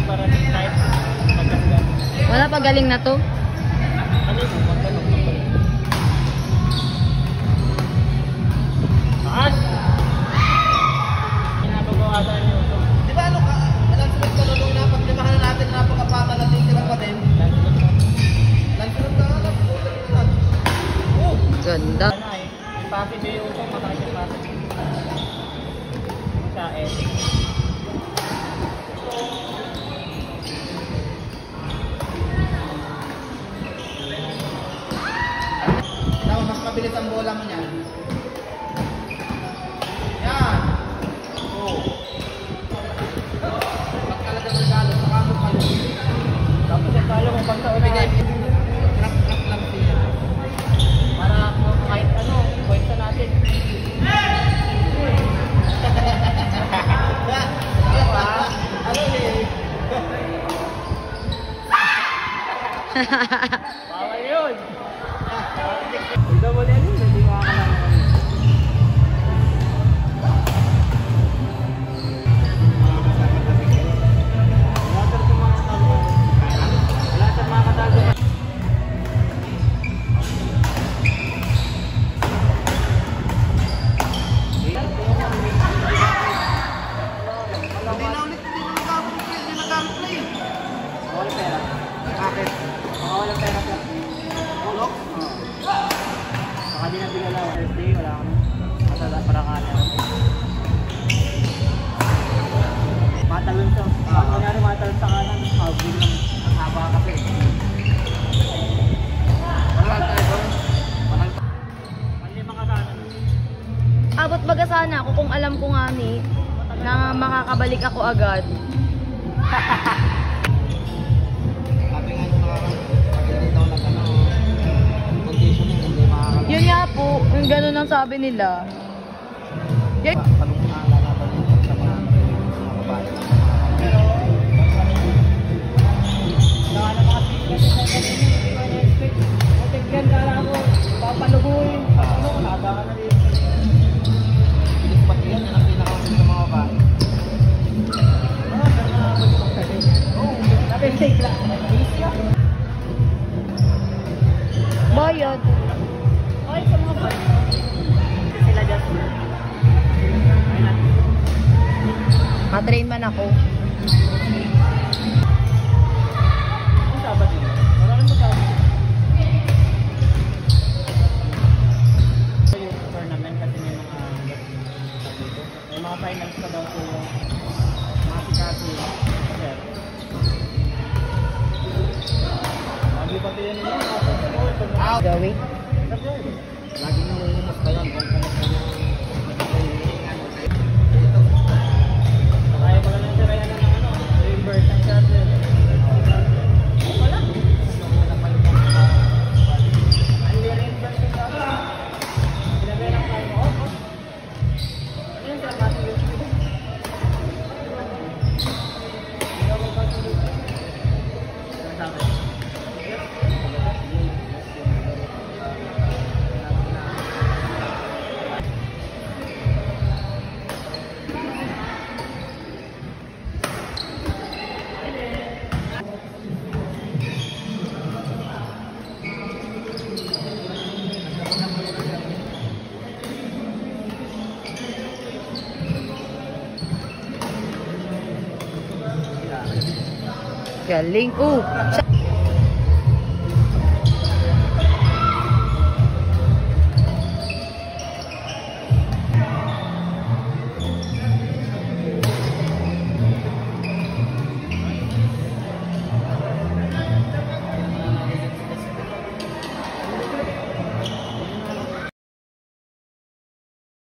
Wala pa galing na to? Ano yung magkalong na pala? Taas! Pinapagawa tayo nyo ito. Di ba ano ka? Alam sunod ka nung napagdimahan na natin na napagkapata na din pa din? Lansunod ka nga lang. Oh! Ganda. Ano eh? Pasig yung ito. Matay yung pasig. Sa eh. Mas mabilis ang bola mo niyan. Yan. Oh. Pag talaga regalo, saka mo palo. Tapos yung talo kung pagkaon na Bigay mo. Trap lang siya. para kahit ano, kwenta natin. Ano eh? Bawal yun! Ito mo din yun, hindi makakalaman kami. Wala sa mga katago. Hindi na ulit, hindi na nagamit na eh. Walang pera. Bakit? Baka walang pera ka. Ulok? Baka di na bigala. Thursday, wala kami. Masala para kanya. Matalon siya. Pag kunyari matalon sa kanan, habig lang. Ang haba kasi. Wala tayo doon. Malima ka kanan. Abot baga sana ako kung alam ko nga ni na makakabalik ako agad. Sabi nga nung hindi daw nag-ano, conditioning, hindi makakalaman. Yun nga po, yung gano'n ang sabi nila. Yan. Tanong na lalaban yun sa mga babae. Wala na mga sikat na expect. Matigyan ka lang ako. Papaluguin. Ano, haba ka na rin. Bilis pati yan, yan ang pinakawin sa mga babae. Napensake lang. Easy lang. Bayad. Ay, sa mga boy. Sila just. Ayun. Matrain man ako. Ang sabat yun. Maraming masabi. Ito yung tournament kasi may mga may mga finals pa daw po yung mga sikati. Sir. Lagi pa din yun. Gawin. Lagi nang lulumas ba yan? Kung kumusta yung Kaya pala nang sirayan ng ano, reimburse ang charger. Wala. Hindi reimburse ang charger. Sinabi lang tayo mo, oh. Ano yung sinabi natin yung video? Hindi ako magpapag video. Ano sabi? Galing.